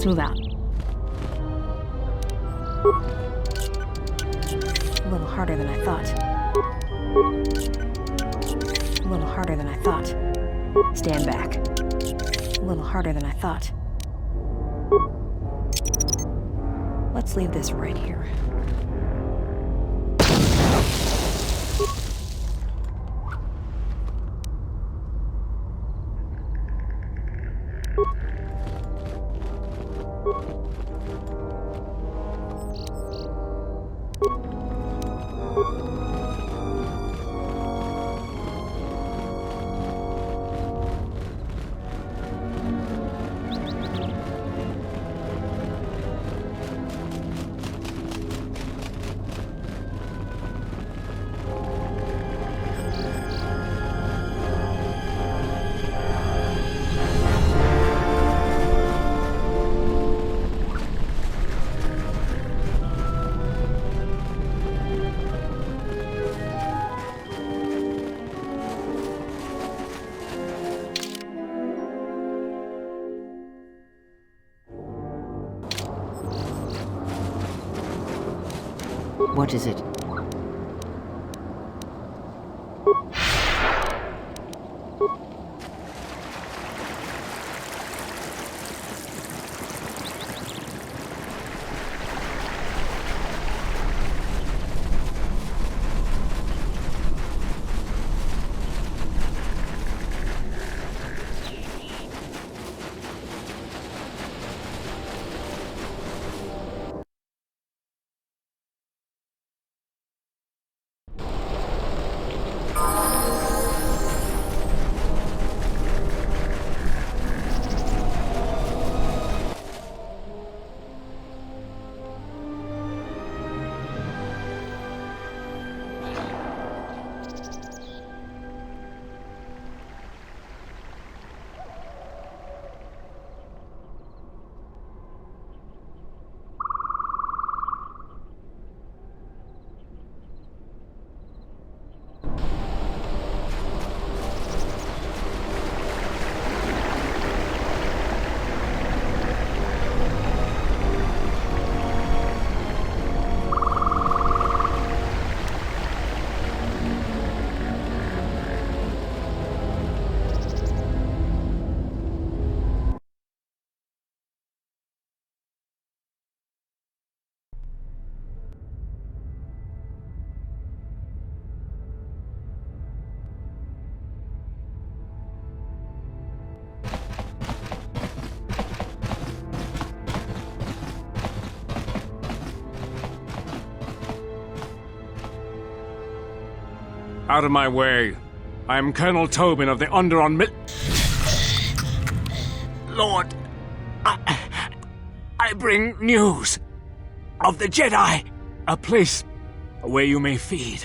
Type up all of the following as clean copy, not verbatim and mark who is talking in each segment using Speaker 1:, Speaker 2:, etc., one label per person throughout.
Speaker 1: Let's move out. A little harder than I thought. A little harder than I thought. Stand back. A little harder than I thought. Let's leave this right here.
Speaker 2: What is it?
Speaker 3: Out of my way. I am Colonel Tobin of the Onderon Lord, I bring news of the Jedi. A place where you may feed.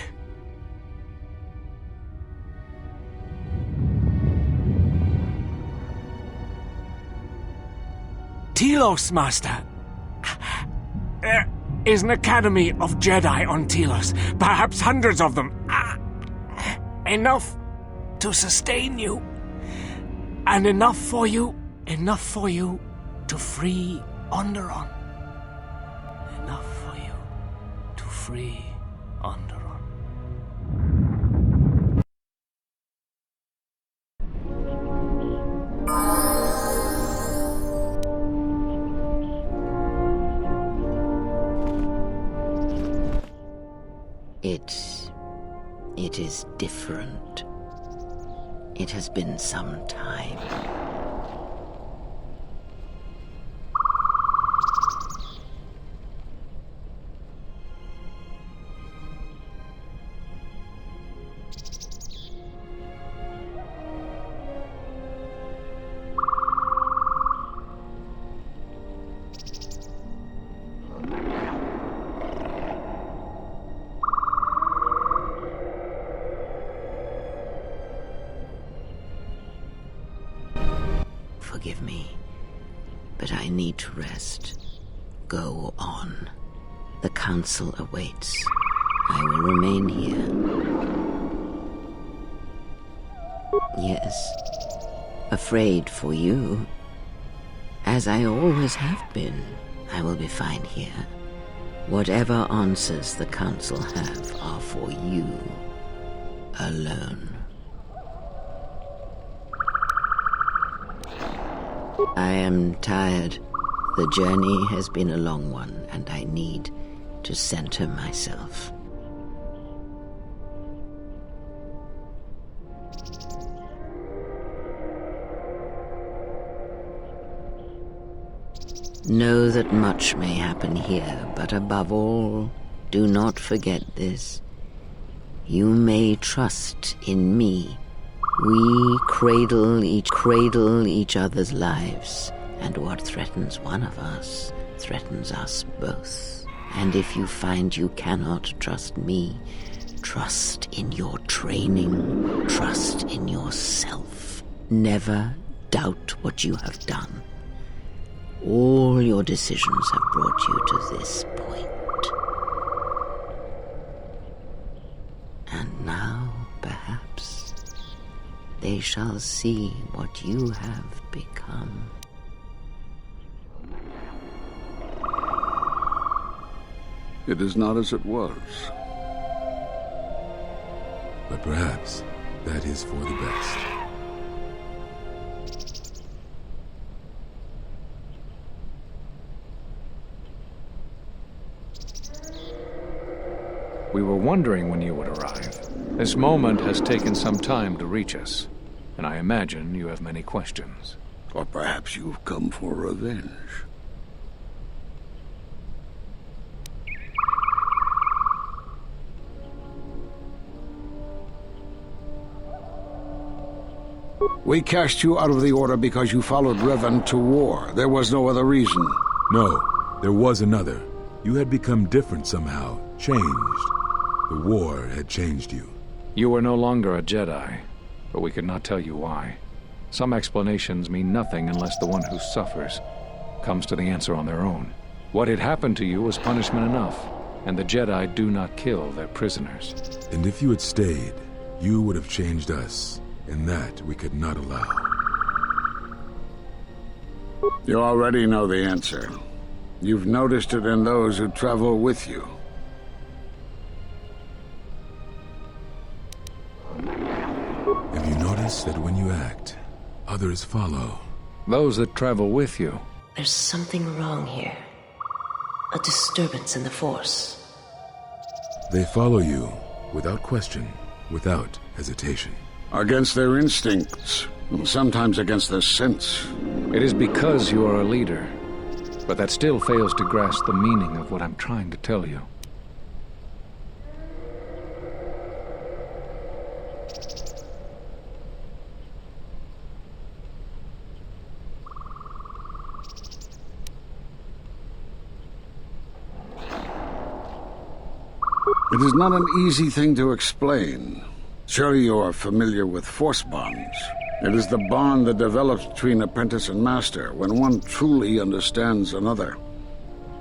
Speaker 3: Telos, Master. There is an academy of Jedi on Telos. Perhaps hundreds of them. Enough to sustain you. And enough for you to free Onderon. Enough for you to free Onderon.
Speaker 2: It is different. It has been some time. Forgive me, but I need to rest. Go on. The council awaits. I will remain here. Yes, afraid for you, As I always have been, I will be fine here. Whatever answers the Council have are for you alone. I am tired. The journey has been a long one, and I need to center myself. Know that much may happen here, but above all, do not forget this. You may trust in me. We cradle each other's lives, and what threatens one of us threatens us both. And if you find you cannot trust me, trust in your training, trust in yourself. Never doubt what you have done. All your decisions have brought you to this point. And now, perhaps, they shall see what you have become.
Speaker 4: It is not as it was.
Speaker 5: But perhaps that is for the best.
Speaker 6: We were wondering when you would arrive. This moment has taken some time to reach us, and I imagine you have many questions.
Speaker 4: Or perhaps you've come for revenge. We cast you out of the Order because you followed Revan to war. There was no other reason.
Speaker 5: No, there was another. You had become different somehow, changed. The war had changed you.
Speaker 6: You were no longer a Jedi, but we could not tell you why. Some explanations mean nothing unless the one who suffers comes to the answer on their own. What had happened to you was punishment enough, and the Jedi do not kill their prisoners.
Speaker 5: And if you had stayed, you would have changed us, and that we could not allow.
Speaker 4: You already know the answer. You've noticed it in those who travel with you.
Speaker 5: Have you noticed that when you act, others follow?
Speaker 6: Those that travel with you.
Speaker 7: There's something wrong here. A disturbance in the Force.
Speaker 5: They follow you, without question, without hesitation.
Speaker 4: Against their instincts, and sometimes against their sense.
Speaker 6: It is because you are a leader, but that still fails to grasp the meaning of what I'm trying to tell you.
Speaker 4: It is not an easy thing to explain. Surely you are familiar with Force bonds. It is the bond that develops between apprentice and master when one truly understands another.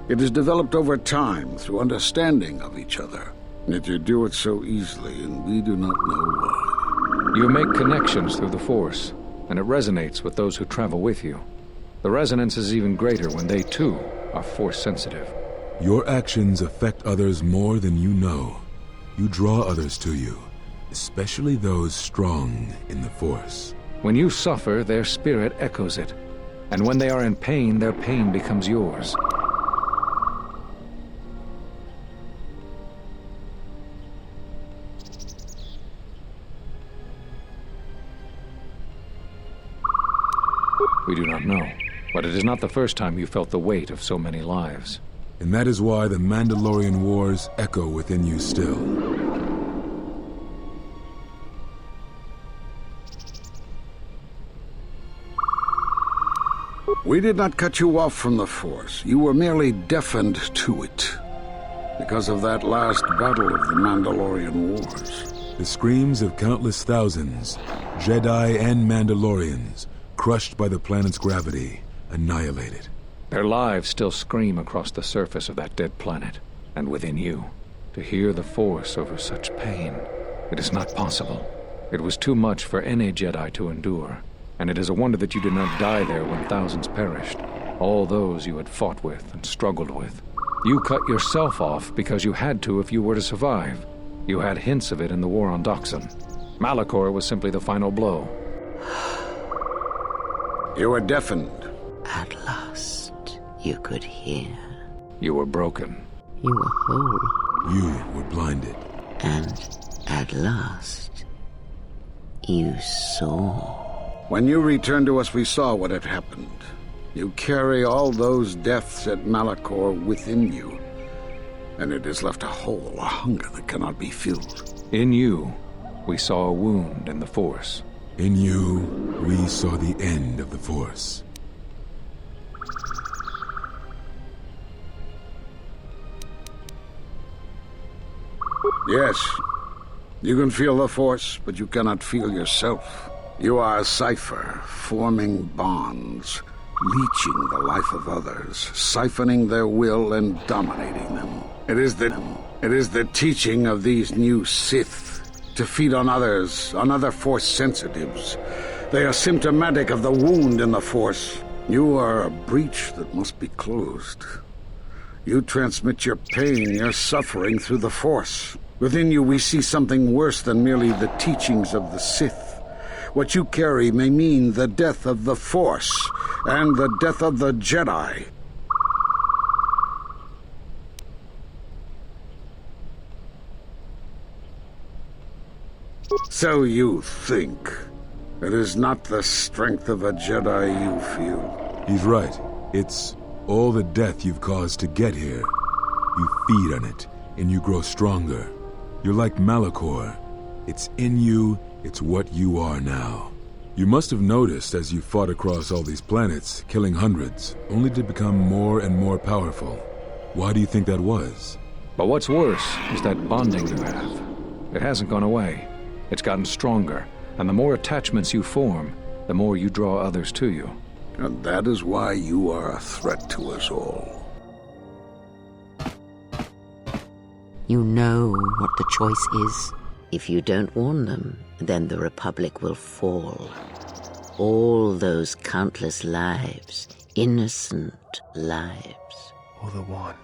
Speaker 4: It is developed over time through understanding of each other. Yet you do it so easily, and we do not know why.
Speaker 6: You make connections through the Force, and it resonates with those who travel with you. The resonance is even greater when they, too, are Force-sensitive.
Speaker 5: Your actions affect others more than you know. You draw others to you, especially those strong in the Force.
Speaker 6: When you suffer, their spirit echoes it. And when they are in pain, their pain becomes yours. We do not know, but it is not the first time you felt the weight of so many lives.
Speaker 5: And that is why the Mandalorian Wars echo within you still.
Speaker 4: We did not cut you off from the Force. You were merely deafened to it. Because of that last battle of the Mandalorian Wars.
Speaker 5: The screams of countless thousands, Jedi and Mandalorians, crushed by the planet's gravity, annihilated.
Speaker 6: Their lives still scream across the surface of that dead planet, and within you. To hear the Force over such pain, it is not possible. It was too much for any Jedi to endure, and it is a wonder that you did not die there when thousands perished. All those you had fought with and struggled with. You cut yourself off because you had to if you were to survive. You had hints of it in the war on Doxon. Malachor was simply the final blow.
Speaker 4: You were deafened.
Speaker 2: At last, you could hear.
Speaker 6: You were broken.
Speaker 2: You were whole.
Speaker 5: You were blinded.
Speaker 2: And at last, you saw.
Speaker 4: When you returned to us, we saw what had happened. You carry all those deaths at Malachor within you, and it has left a hole, a hunger that cannot be filled.
Speaker 6: In you, we saw a wound in the Force.
Speaker 5: In you, we saw the end of the Force.
Speaker 4: Yes, you can feel the Force, but you cannot feel yourself. You are a cipher, forming bonds, leeching the life of others, siphoning their will and dominating them. It is the teaching of these new Sith to feed on others, on other Force sensitives. They are symptomatic of the wound in the Force. You are a breach that must be closed. You transmit your pain, your suffering through the Force. Within you we see something worse than merely the teachings of the Sith. What you carry may mean the death of the Force and the death of the Jedi. So you think. It is not the strength of a Jedi you feel.
Speaker 5: He's right. It's all the death you've caused to get here. You feed on it, and you grow stronger. You're like Malachor. It's in you, it's what you are now. You must have noticed as you fought across all these planets, killing hundreds, only to become more and more powerful. Why do you think that was?
Speaker 6: But what's worse is that bonding you have. It hasn't gone away. It's gotten stronger, and the more attachments you form, the more you draw others to you.
Speaker 4: And that is why you are a threat to us all.
Speaker 2: You know what the choice is. If you don't warn them, then the Republic will fall. All those countless lives, innocent lives.
Speaker 8: Or the one.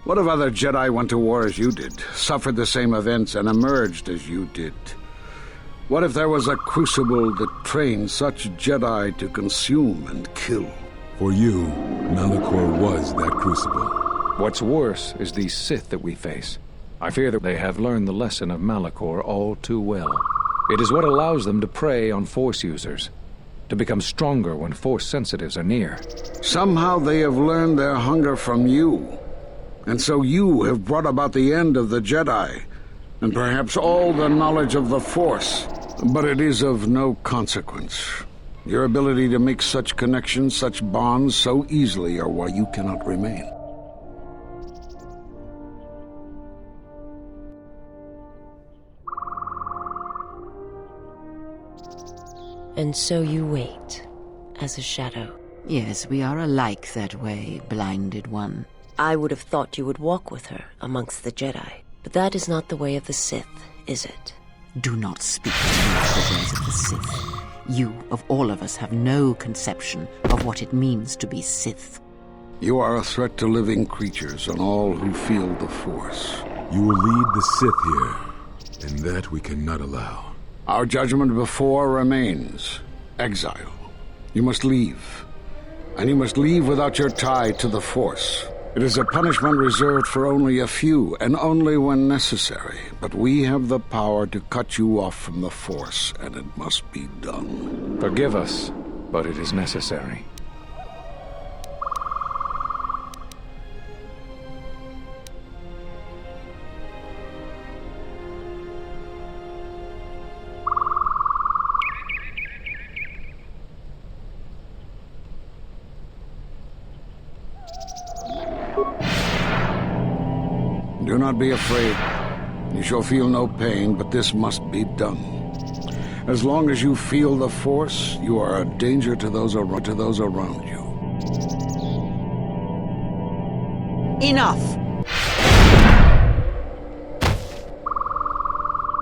Speaker 4: What if other Jedi went to war as you did, suffered the same events, and emerged as you did? What if there was a crucible that trained such Jedi to consume and kill?
Speaker 5: For you, Malachor was that crucible.
Speaker 6: What's worse is these Sith that we face. I fear that they have learned the lesson of Malachor all too well. It is what allows them to prey on Force users, to become stronger when Force sensitives are near.
Speaker 4: Somehow they have learned their hunger from you. And so you have brought about the end of the Jedi, and perhaps all the knowledge of the Force. But it is of no consequence. Your ability to make such connections, such bonds so easily are why you cannot remain.
Speaker 7: And so you wait, as a shadow.
Speaker 2: Yes, we are alike that way, blinded one.
Speaker 7: I would have thought you would walk with her amongst the Jedi. But that is not the way of the Sith, is it?
Speaker 2: Do not speak to me of the ways of the Sith. You, of all of us, have no conception of what it means to be Sith.
Speaker 4: You are a threat to living creatures and all who feel the Force.
Speaker 5: You will lead the Sith here, and that we cannot allow.
Speaker 4: Our judgment before remains. Exile. You must leave. And you must leave without your tie to the Force. It is a punishment reserved for only a few, and only when necessary. But we have the power to cut you off from the Force, and it must be done.
Speaker 6: Forgive us, but it is necessary.
Speaker 4: Do not be afraid. You shall feel no pain, but this must be done. As long as you feel the Force, you are a danger to those around you.
Speaker 2: Enough!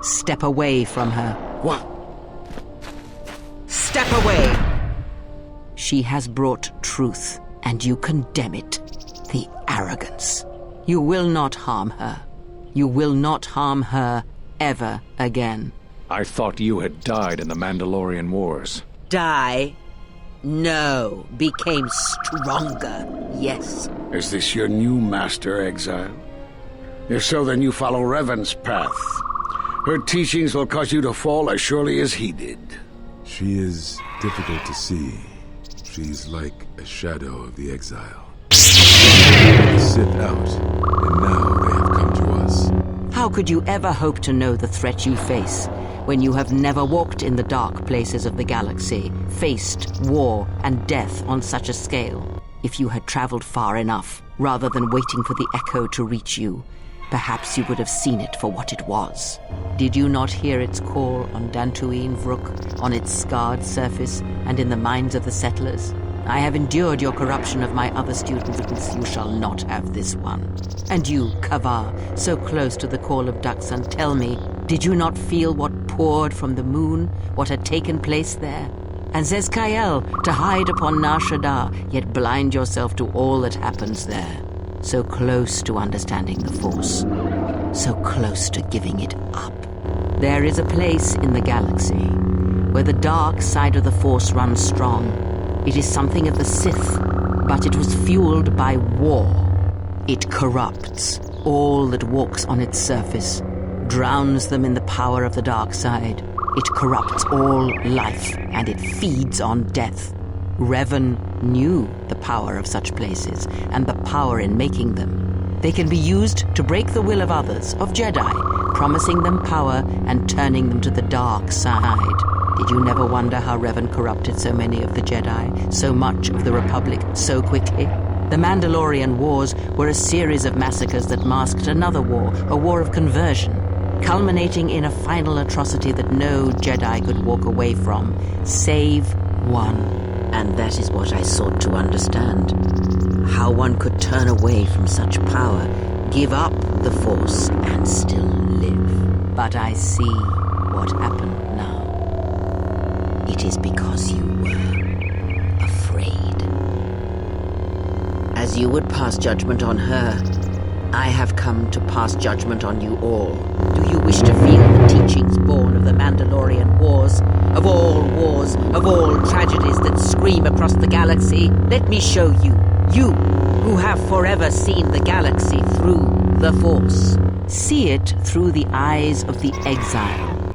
Speaker 2: Step away from her.
Speaker 4: What?
Speaker 2: Step away! She has brought truth, and you condemn it. The arrogance. You will not harm her. You will not harm her ever again.
Speaker 6: I thought you had died in the Mandalorian Wars.
Speaker 2: Die? No. Became stronger. Yes.
Speaker 4: Is this your new master, Exile? If so, then you follow Revan's path. Her teachings will cause you to fall as surely as he did.
Speaker 5: She is difficult to see. She's like a shadow of the Exile. The Sith out, and now they have come to us.
Speaker 2: How could you ever hope to know the threat you face when you have never walked in the dark places of the galaxy, faced war and death on such a scale? If you had traveled far enough, rather than waiting for the echo to reach you, perhaps you would have seen it for what it was. Did you not hear its call on Dantooine Vrook, on its scarred surface, and in the minds of the settlers? I have endured your corruption of my other students. You shall not have this one. And you, Kavar, so close to the call of Daxan, tell me, did you not feel what poured from the moon, what had taken place there? And Zezkael, to hide upon Nar Shaddaa, yet blind yourself to all that happens there. So close to understanding the Force. So close to giving it up. There is a place in the galaxy where the dark side of the Force runs strong. It is something of the Sith, but it was fueled by war. It corrupts all that walks on its surface, drowns them in the power of the dark side. It corrupts all life, and it feeds on death. Revan knew the power of such places, and the power in making them. They can be used to break the will of others, of Jedi, promising them power and turning them to the dark side. Did you never wonder how Revan corrupted so many of the Jedi, so much of the Republic, so quickly? The Mandalorian Wars were a series of massacres that masked another war, a war of conversion, culminating in a final atrocity that no Jedi could walk away from, save one. And that is what I sought to understand. How one could turn away from such power, give up the Force, and still live. But I see what happened now. It is because you were afraid. As you would pass judgment on her, I have come to pass judgment on you all. Do you wish to feel the teachings born of the Mandalorian Wars? Of all tragedies that scream across the galaxy? Let me show you. You, who have forever seen the galaxy through the Force. See it through the eyes of the Exile.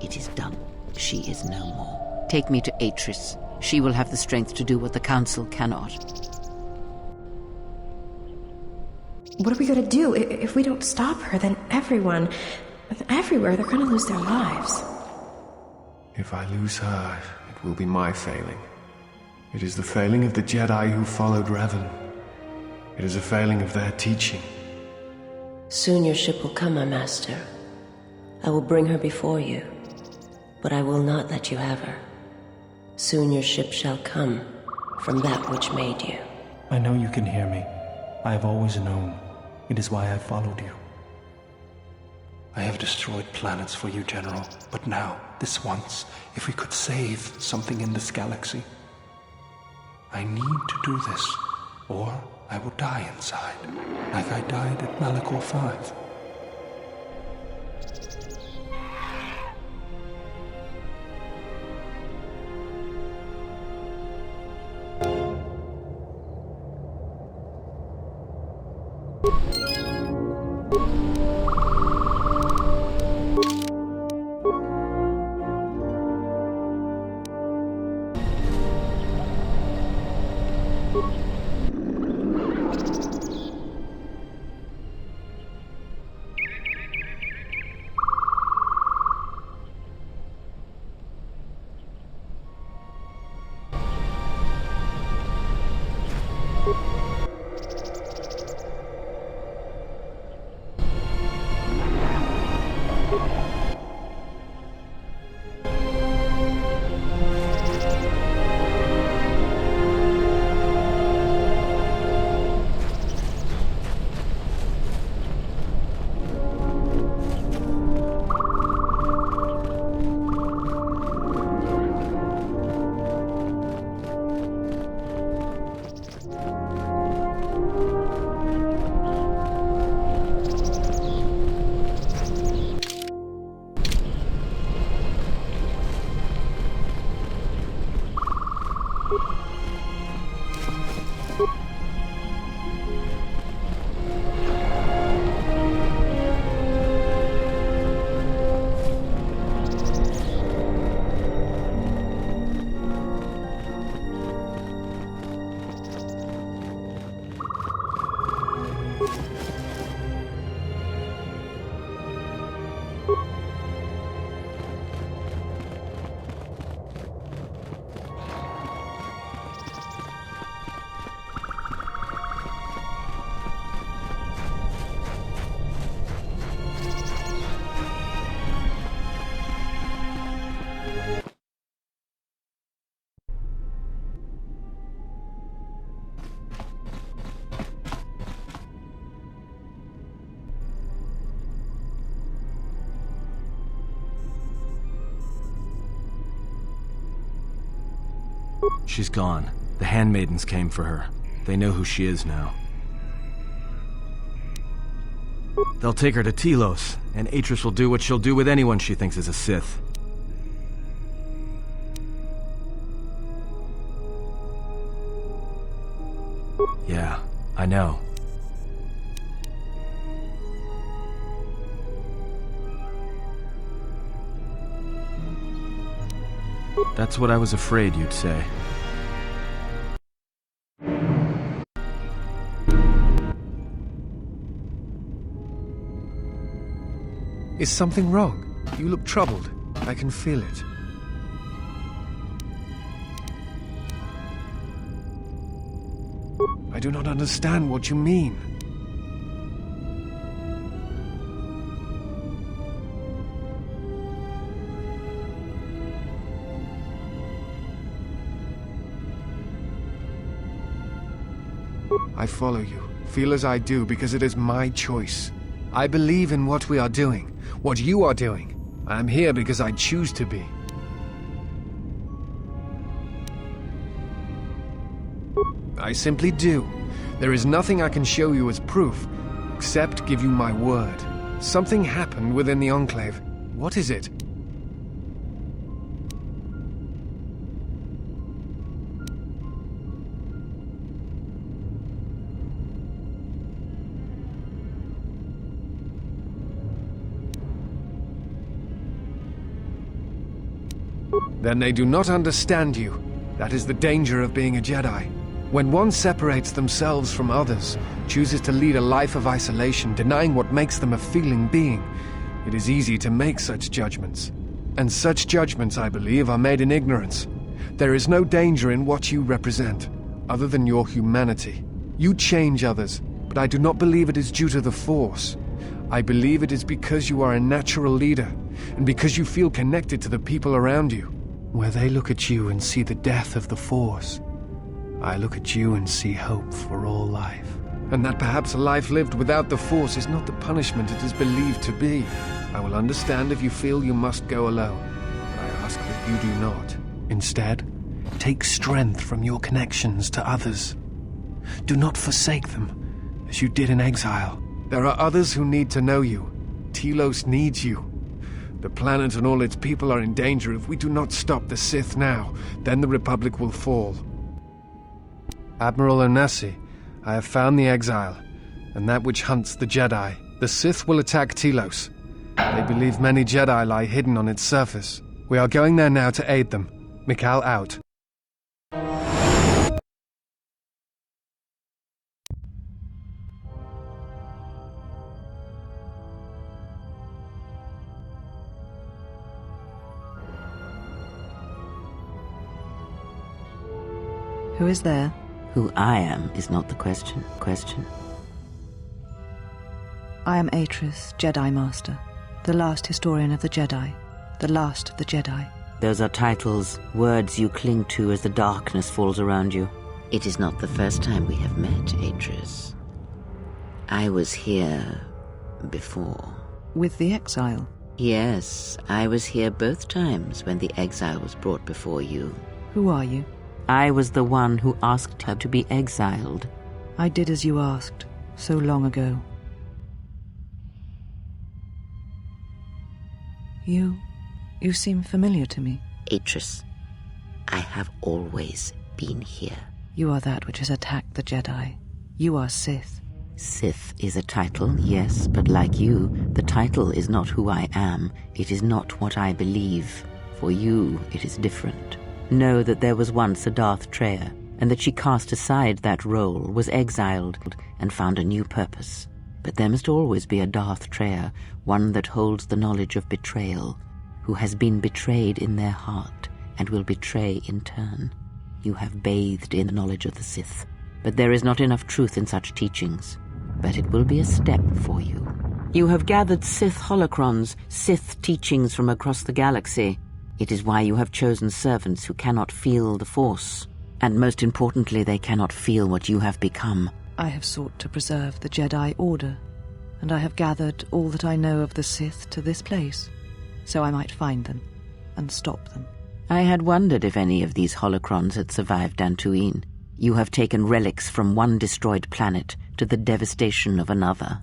Speaker 2: It is done. She is no more. Take me to Atris. She will have the strength to do what the Council cannot.
Speaker 1: What are we gonna do? If we don't stop her, then everyone, everywhere, they're gonna lose their lives.
Speaker 8: If I lose her, it will be my failing. It is the failing of the Jedi who followed Revan. It is a failing of their teaching.
Speaker 7: Soon your ship will come, my master. I will bring her before you, but I will not let you have her. Soon your ship shall come from that which made you.
Speaker 9: I know you can hear me. I have always known. It is why I followed you. I have destroyed planets for you, General, but now, this once, if we could save something in this galaxy. I need to do this, or I will die inside, like I died at Malachor 5.
Speaker 10: She's gone. The handmaidens came for her. They know who she is now. They'll take her to Telos, and Atris will do what she'll do with anyone she thinks is a Sith. Yeah, I know. That's what I was afraid you'd say.
Speaker 8: Is something wrong? You look troubled. I can feel it. I do not understand what you mean. I follow you, feel as I do, because it is my choice. I believe in what we are doing, what you are doing. I am here because I choose to be. I simply do. There is nothing I can show you as proof, except give you my word. Something happened within the Enclave. What is it? Then they do not understand you. That is the danger of being a Jedi. When one separates themselves from others, chooses to lead a life of isolation, denying what makes them a feeling being, it is easy to make such judgments. And such judgments, I believe, are made in ignorance. There is no danger in what you represent, other than your humanity. You change others, but I do not believe it is due to the Force. I believe it is because you are a natural leader, and because you feel connected to the people around you. Where they look at you and see the death of the Force, I look at you and see hope for all life. And that perhaps a life lived without the Force is not the punishment it is believed to be. I will understand if you feel you must go alone. I ask that you do not. Instead, take strength from your connections to others. Do not forsake them, as you did in exile. There are others who need to know you. Telos needs you. The planet and all its people are in danger. If we do not stop the Sith now, then the Republic will fall. Admiral Onasi, I have found the exile, and that which hunts the Jedi. The Sith will attack Telos. They believe many Jedi lie hidden on its surface. We are going there now to aid them. Mikal out.
Speaker 11: Who is there?
Speaker 2: Who I am is not the question.
Speaker 11: I am Atris, Jedi Master, the last historian of the Jedi, the last of the Jedi.
Speaker 2: Those are titles, words you cling to as the darkness falls around you. It is not the first time we have met, Atris. I was here before.
Speaker 11: With the exile?
Speaker 2: Yes, I was here both times when the exile was brought before you.
Speaker 11: Who are you?
Speaker 2: I was the one who asked her to be exiled.
Speaker 11: I did as you asked, so long ago. You seem familiar to me.
Speaker 2: Atris, I have always been here.
Speaker 11: You are that which has attacked the Jedi. You are Sith.
Speaker 2: Sith is a title, yes, but like you, the title is not who I am. It is not what I believe. For you, it is different. Know that there was once a Darth Treya, and that she cast aside that role, was exiled, and found a new purpose. But there must always be a Darth Treya, one that holds the knowledge of betrayal, who has been betrayed in their heart, and will betray in turn. You have bathed in the knowledge of the Sith, but there is not enough truth in such teachings. But it will be a step for you. You have gathered Sith holocrons, Sith teachings from across the galaxy. It is why you have chosen servants who cannot feel the Force. And most importantly, they cannot feel what you have become.
Speaker 11: I have sought to preserve the Jedi Order, and I have gathered all that I know of the Sith to this place, so I might find them and stop them.
Speaker 2: I had wondered if any of these holocrons had survived Dantooine. You have taken relics from one destroyed planet to the devastation of another.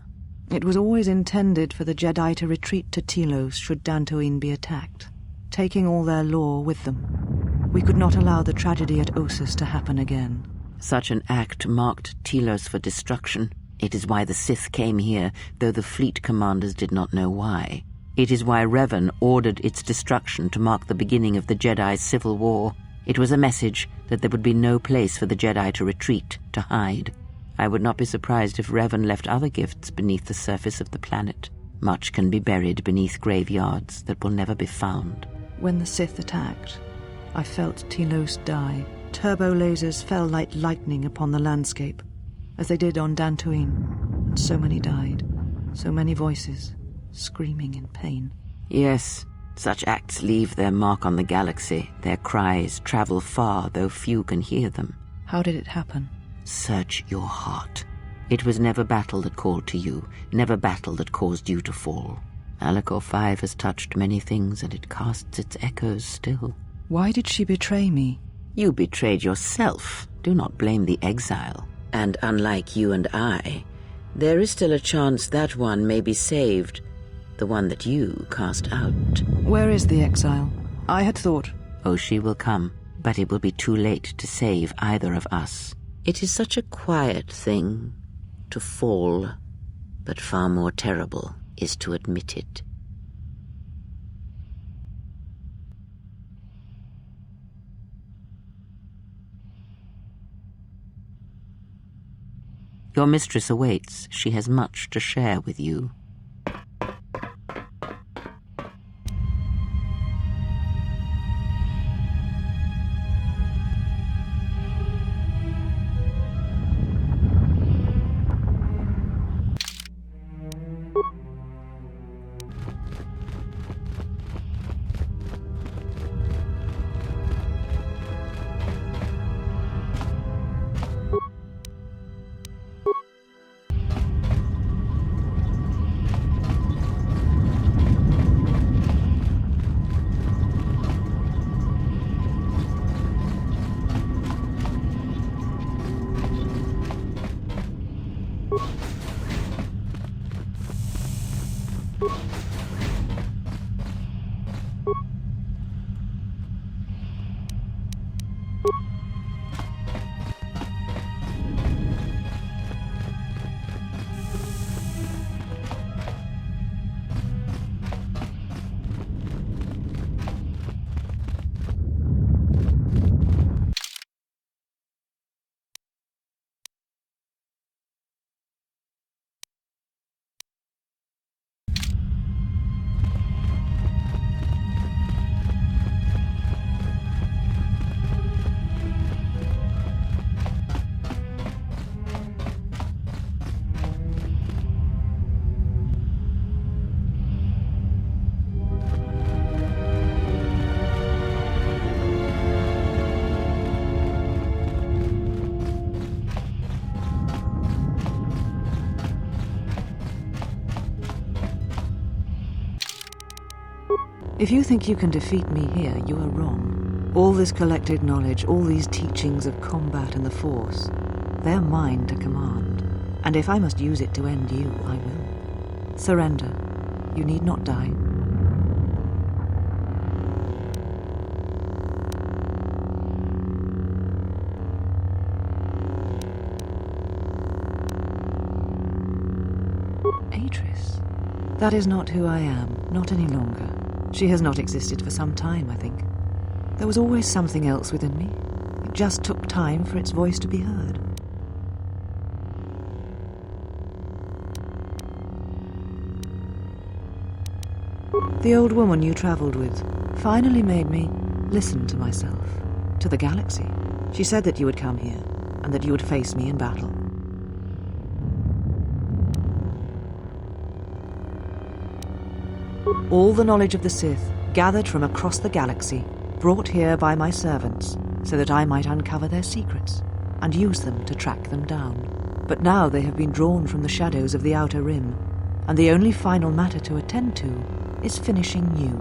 Speaker 11: It was always intended for the Jedi to retreat to Telos should Dantooine be attacked, taking all their lore with them. We could not allow the tragedy at Ossus to happen again.
Speaker 2: Such an act marked Telos for destruction. It is why the Sith came here, though the fleet commanders did not know why. It is why Revan ordered its destruction to mark the beginning of the Jedi's civil war. It was a message that there would be no place for the Jedi to retreat, to hide. I would not be surprised if Revan left other gifts beneath the surface of the planet. Much can be buried beneath graveyards that will never be found.
Speaker 11: When the Sith attacked, I felt Telos die. Turbo lasers fell like lightning upon the landscape, as they did on Dantooine, and so many died. So many voices, screaming in pain.
Speaker 2: Yes, such acts leave their mark on the galaxy. Their cries travel far, though few can hear them.
Speaker 11: How did it happen?
Speaker 2: Search your heart. It was never battle that called to you, never battle that caused you to fall. Malachor 5 has touched many things, and it casts its echoes still.
Speaker 11: Why did she betray me?
Speaker 2: You betrayed yourself. Do not blame the exile. And unlike you and I, there is still a chance that one may be saved. The one that you cast out.
Speaker 11: Where is the exile? I had thought...
Speaker 2: Oh, she will come, but it will be too late to save either of us. It is such a quiet thing to fall, but far more terrible is to admit it. Your mistress awaits. She has much to share with you.
Speaker 11: If you think you can defeat me here, you are wrong. All this collected knowledge, all these teachings of combat and the Force, they are mine to command. And if I must use it to end you, I will. Surrender. You need not die. Atris. That is not who I am, not any longer. She has not existed for some time, I think. There was always something else within me. It just took time for its voice to be heard. The old woman you traveled with finally made me listen to myself, to the galaxy. She said that you would come here, and that you would face me in battle. All the knowledge of the Sith, gathered from across the galaxy, brought here by my servants, so that I might uncover their secrets, and use them to track them down. But now they have been drawn from the shadows of the Outer Rim, and the only final matter to attend to is finishing you.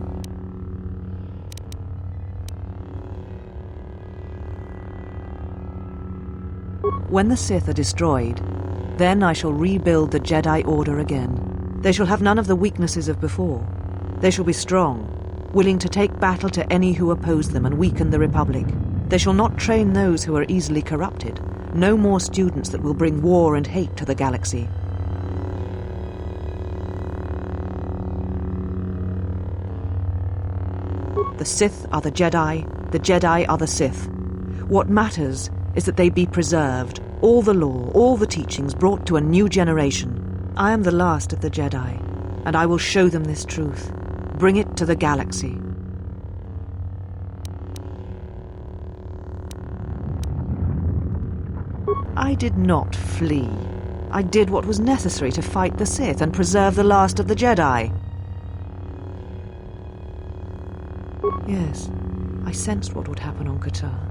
Speaker 11: When the Sith are destroyed, then I shall rebuild the Jedi Order again. They shall have none of the weaknesses of before. They shall be strong, willing to take battle to any who oppose them and weaken the Republic. They shall not train those who are easily corrupted. No more students that will bring war and hate to the galaxy. The Sith are the Jedi are the Sith. What matters is that they be preserved, all the lore, all the teachings brought to a new generation. I am the last of the Jedi, and I will show them this truth. Bring it to the galaxy. I did not flee. I did what was necessary to fight the Sith and preserve the last of the Jedi. Yes, I sensed what would happen on Qatar.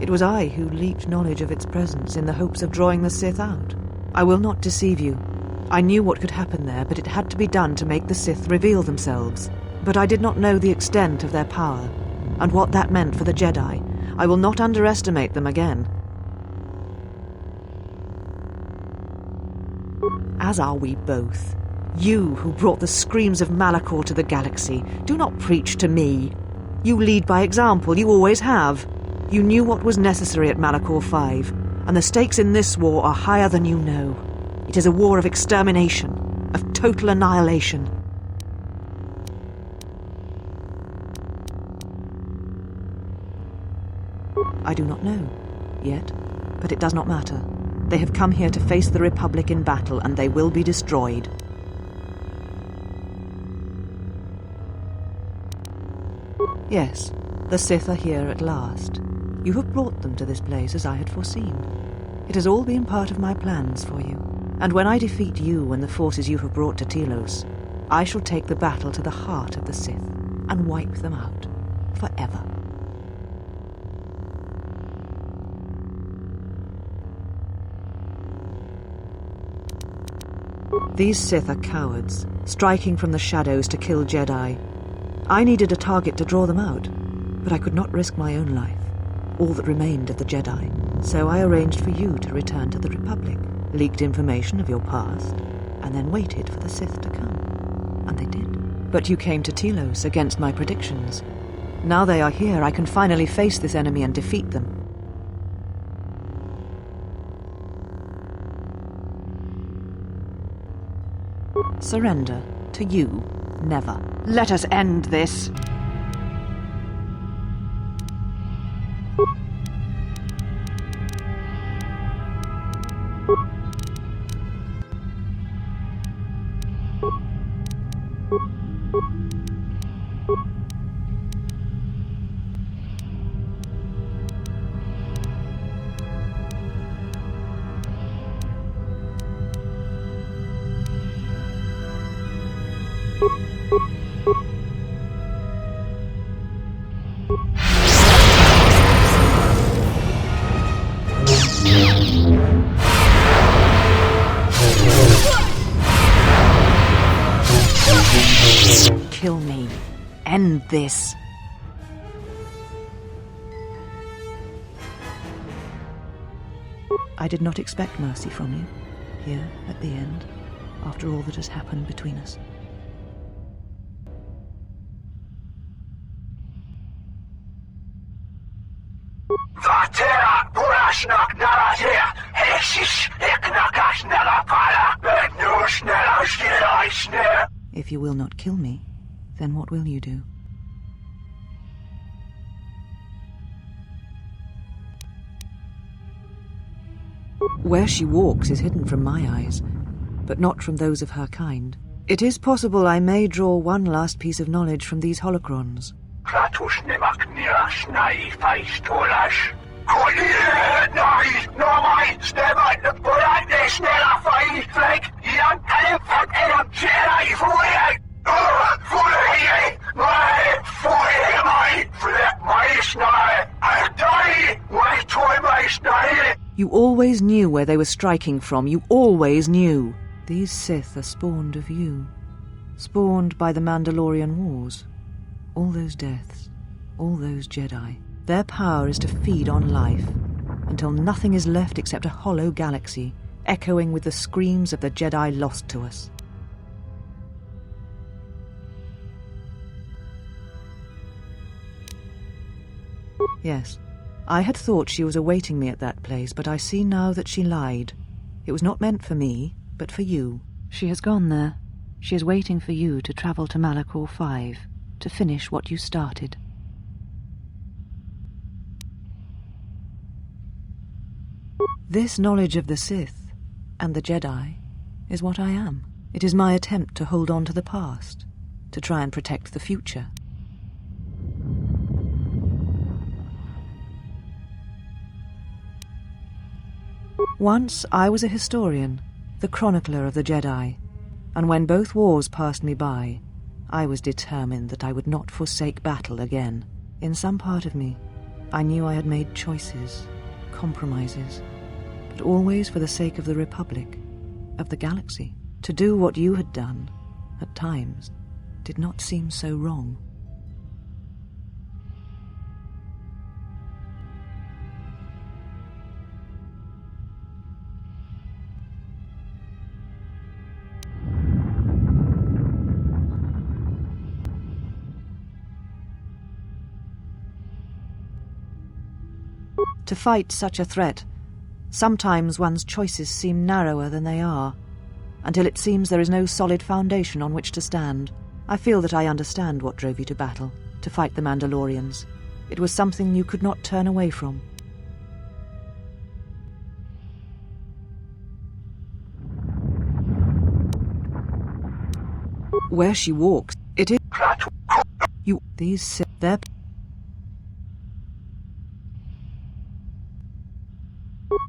Speaker 11: It was I who leaked knowledge of its presence in the hopes of drawing the Sith out. I will not deceive you. I knew what could happen there, but it had to be done to make the Sith reveal themselves. But I did not know the extent of their power, and what that meant for the Jedi. I will not underestimate them again. As are we both. You, who brought the screams of Malachor to the galaxy, do not preach to me. You lead by example, you always have. You knew what was necessary at Malachor 5, and the stakes in this war are higher than you know. It is a war of extermination, of total annihilation. I do not know, yet, but it does not matter. They have come here to face the Republic in battle, and they will be destroyed. Yes, the Sith are here at last. You have brought them to this place as I had foreseen. It has all been part of my plans for you. And when I defeat you and the forces you have brought to Telos, I shall take the battle to the heart of the Sith and wipe them out forever. These Sith are cowards, striking from the shadows to kill Jedi. I needed a target to draw them out, but I could not risk my own life, all that remained of the Jedi. So I arranged for you to return to the Republic, leaked information of your past, and then waited for the Sith to come. And they did. But you came to Telos against my predictions. Now they are here, I can finally face this enemy and defeat them. Surrender to you, never. Let us end this. Kill me. End this. I did not expect mercy from you, here at the end, after all that has happened between us. If you will not kill me, then what will you do? Where she walks is hidden from my eyes, but not from those of her kind. It is possible I may draw one last piece of knowledge from these holocrons. You always knew where they were striking from. You always knew. These Sith are spawned of you. Spawned by the Mandalorian Wars. All those deaths. All those Jedi. Their power is to feed on life. until nothing is left except a hollow galaxy, echoing with the screams of the Jedi lost to us. Yes, I had thought she was awaiting me at that place, but I see now that she lied. It was not meant for me, but for you. She has gone there. She is waiting for you to travel to Malachor 5, to finish what you started. This knowledge of the Sith and the Jedi is what I am. It is my attempt to hold on to the past, to try and protect the future. Once I was a historian, the chronicler of the Jedi, and when both wars passed me by, I was determined that I would not forsake battle again. In some part of me, I knew I had made choices, compromises, but always for the sake of the Republic, of the galaxy. To do what you had done, at times, did not seem so wrong. To fight such a threat, sometimes one's choices seem narrower than they are, until it seems there is no solid foundation on which to stand. I feel that I understand what drove you to battle, to fight the Mandalorians. It was something you could not turn away from. Where she walks, it is... You... These... They're...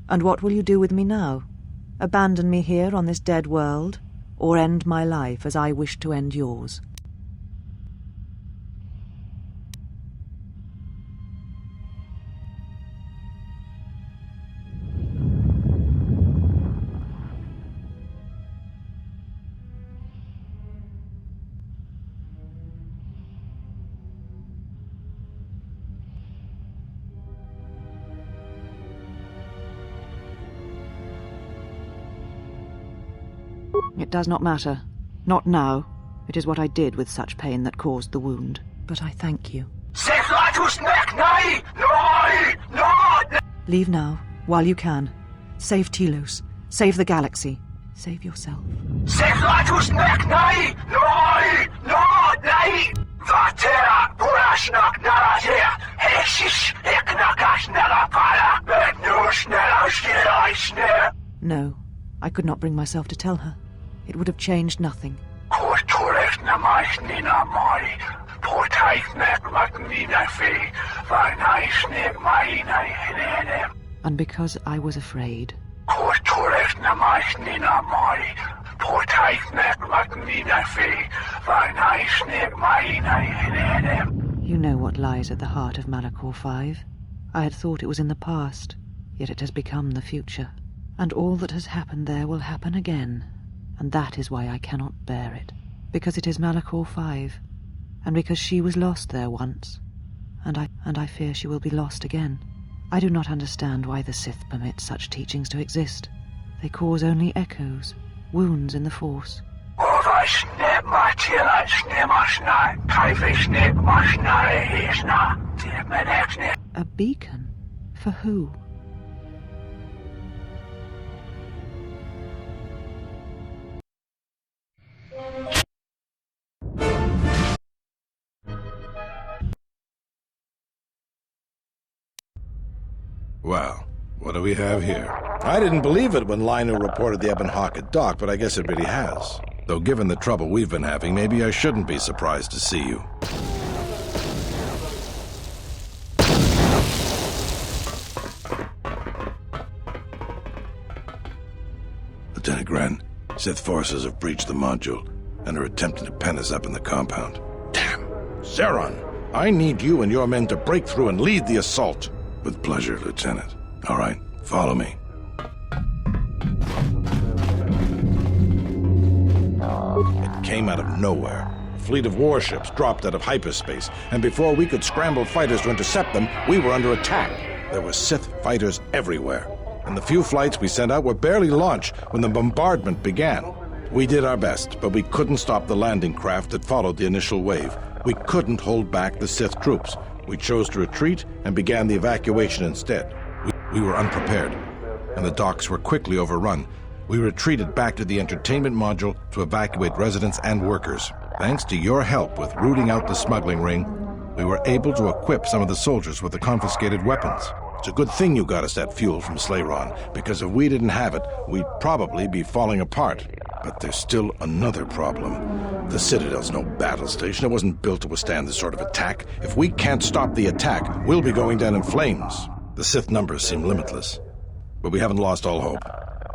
Speaker 11: And what will you do with me now? Abandon me here on this dead world, or end my life as I wish to end yours? It does not matter. Not now. It is what I did with such pain that caused the wound. But I thank you. Leave now, while you can. Save Telos. Save the galaxy. Save yourself. No, I could not bring myself to tell her. It would have changed nothing. And because I was afraid. You know what lies at the heart of Malachor 5. I had thought it was in the past, yet it has become the future. And all that has happened there will happen again. And that is why I cannot bear it. Because it is Malachor 5. And because she was lost there once. And I fear she will be lost again. I do not understand why the Sith permit such teachings to exist. They cause only echoes, wounds in the Force. A beacon? For who?
Speaker 12: Well, what do we have here? I didn't believe it when Lino reported the Ebon Hawk at dock, but I guess it really has. Though given the trouble we've been having, maybe I shouldn't be surprised to see you. Lieutenant Gren, Sith forces have breached the module and are attempting to pen us up in the compound. Damn! Zeron, I need you and your men to break through and lead the assault. With pleasure, Lieutenant. All right, follow me. It came out of nowhere. A fleet of warships dropped out of hyperspace, and before we could scramble fighters to intercept them, we were under attack. There were Sith fighters everywhere, and the few flights we sent out were barely launched when the bombardment began. We did our best, but we couldn't stop the landing craft that followed the initial wave. We couldn't hold back the Sith troops. We chose to retreat and began the evacuation instead. We were unprepared, and the docks were quickly overrun. We retreated back to the entertainment module to evacuate residents and workers. Thanks to your help with rooting out the smuggling ring, we were able to equip some of the soldiers with the confiscated weapons. It's a good thing you got us that fuel from Slayron, because if we didn't have it, we'd probably be falling apart. But there's still another problem. The Citadel's no battle station. It wasn't built to withstand this sort of attack. If we can't stop the attack, we'll be going down in flames. The Sith numbers seem limitless, but we haven't lost all hope.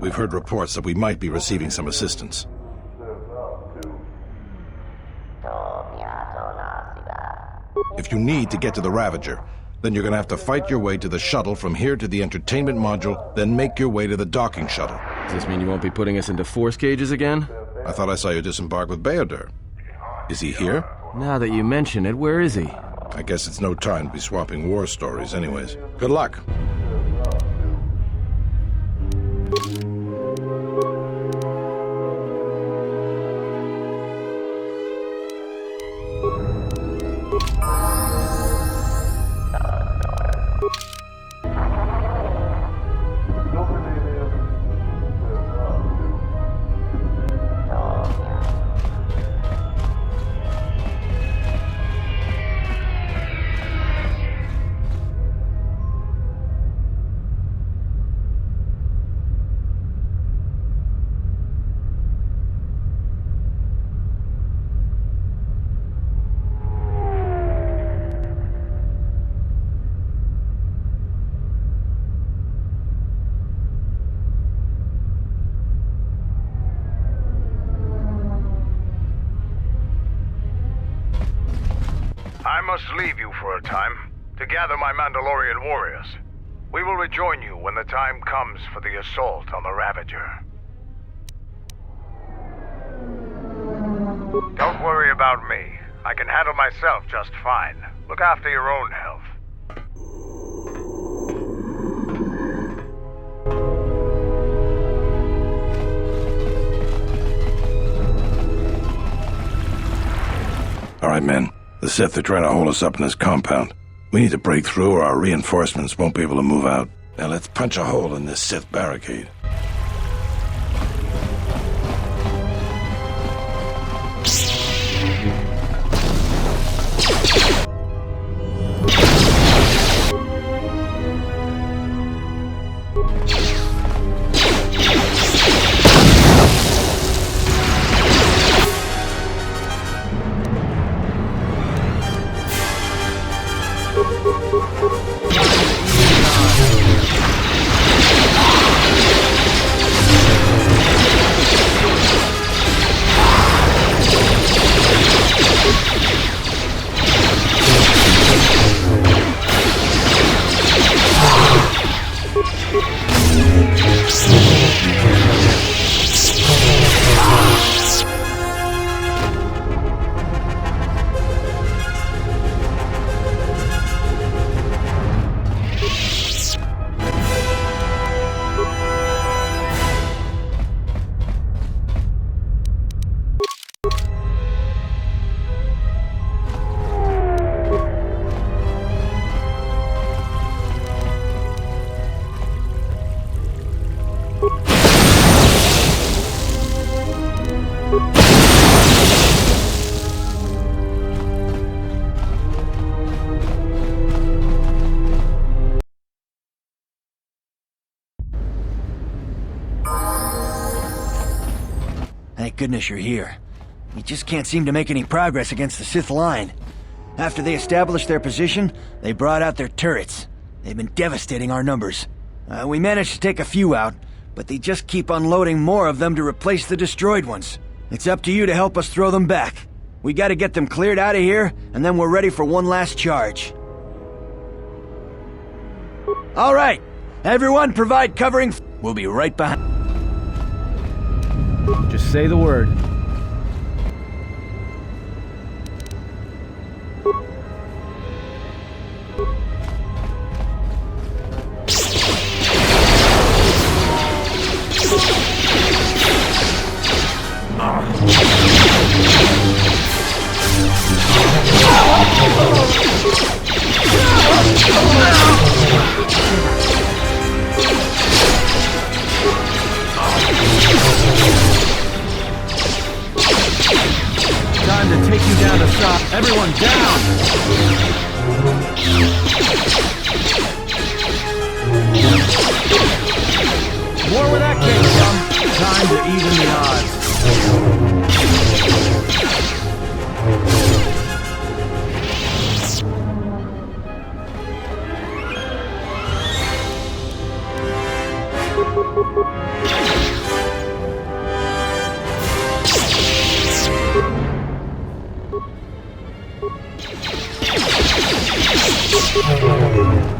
Speaker 12: We've heard reports that we might be receiving some assistance. If you need to get to the Ravager, then you're going to have to fight your way to the shuttle from here to the entertainment module, then make your way to the docking shuttle.
Speaker 10: Does this mean you won't be putting us into force cages again?
Speaker 12: I thought I saw you disembark with Beodur. Is he here?
Speaker 10: Now that you mention it, where is he?
Speaker 12: I guess it's no time to be swapping war stories anyways. Good luck.
Speaker 13: I must leave you for a time to gather my Mandalorian warriors. We will rejoin you when the time comes for the assault on the Ravager. Don't worry about me. I can handle myself just fine. Look after your own health.
Speaker 12: All right, men. The Sith are trying to hold us up in this compound. We need to break through or our reinforcements won't be able to move out. Now let's punch a hole in this Sith barricade.
Speaker 14: Thank goodness you're here. We just can't seem to make any progress against the Sith line. After they established their position, they brought out their turrets. They've been devastating our numbers. We managed to take a few out, but they just keep unloading more of them to replace the destroyed ones. It's up to you to help us throw them back. We gotta get them cleared out of here, and then we're ready for one last charge. All right, everyone provide covering. We'll be right behind.
Speaker 10: Just say the word. Everyone down! More where that came from. Time to even the odds.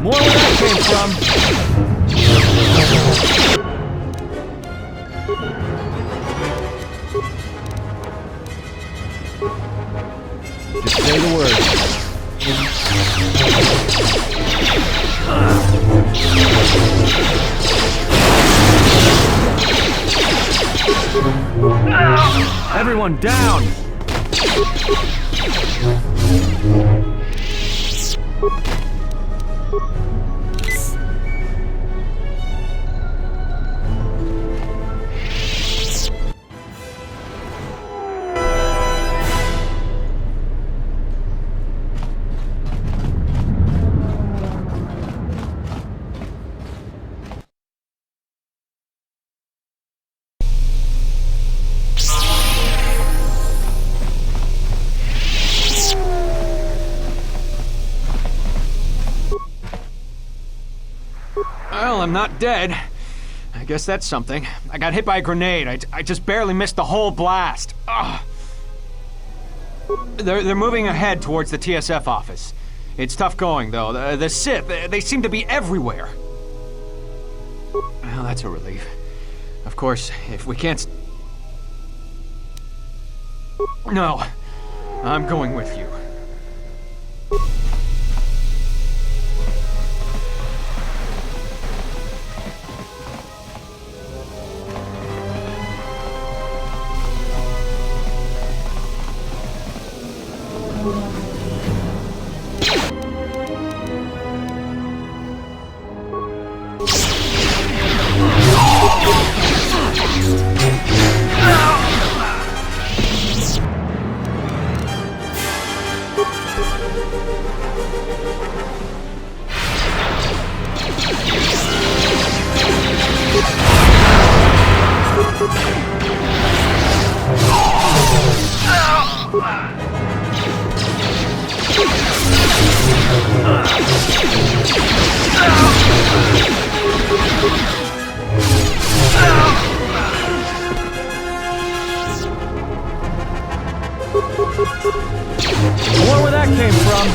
Speaker 10: More where that came from. Just say the word. Everyone down! Well, I'm not dead. I guess that's something. I got hit by a grenade. I just barely missed the whole blast. Ugh. They're moving ahead towards the TSF office. It's tough going, though. The Sith, they seem to be everywhere. Well, that's a relief. Of course, if we can't... No. I'm going with you. I wonder where that came from.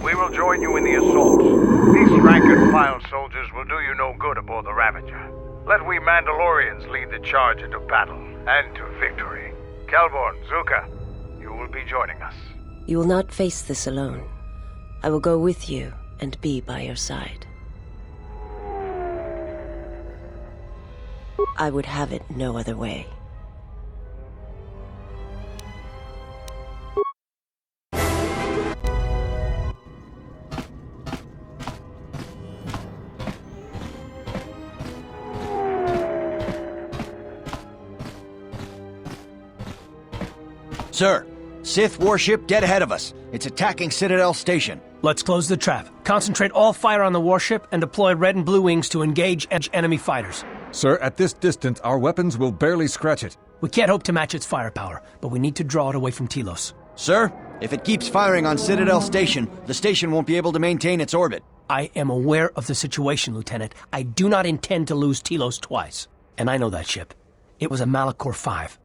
Speaker 13: We will join you in the assault. These rank-and-file soldiers will do you no good aboard the Ravager. Let we Mandalorians lead the charge into battle and to victory. Kelborn, Zuka, you will be joining us.
Speaker 7: You will not face this alone. I will go with you and be by your side. I would have it no other way.
Speaker 14: Sir, Sith warship dead ahead of us. It's attacking Citadel Station.
Speaker 15: Let's close the trap. Concentrate all fire on the warship and deploy red and blue wings to engage enemy fighters.
Speaker 16: Sir, at this distance, our weapons will barely scratch it.
Speaker 15: We can't hope to match its firepower, but we need to draw it away from Telos.
Speaker 14: Sir, if it keeps firing on Citadel Station, the station won't be able to maintain its orbit.
Speaker 15: I am aware of the situation, Lieutenant. I do not intend to lose Telos twice. And I know that ship. It was a Malachor 5.